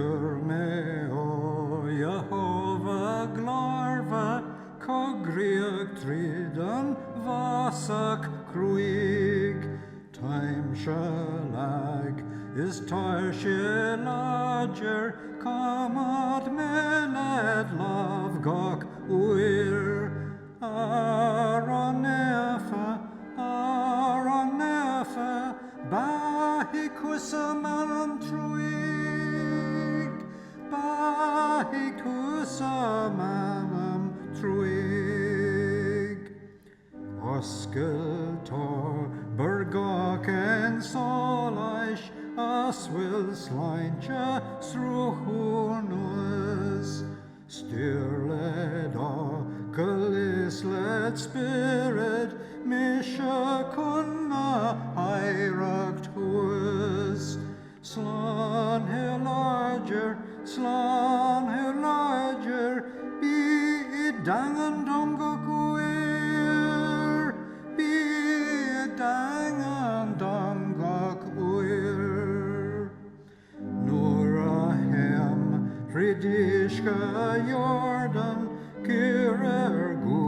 Gur me o Iehobha glorva, cogriach tridan vasak cruig. Time shalag is tar shilager, comad meled love gok uir. Aronefa, bahikusamanam truig, bahikusamanam truig. Oskeltor, Bergok and Solish, Aswil Slaintja, Sruhunus, Stirled Kalislet Spirit, Mishakuna, Hiracht Huas, Slan Hilarger, be it dangan dongakuir, be it dangan dongakuir. Nurahem, Fridishka Jordan, Kirer Gu.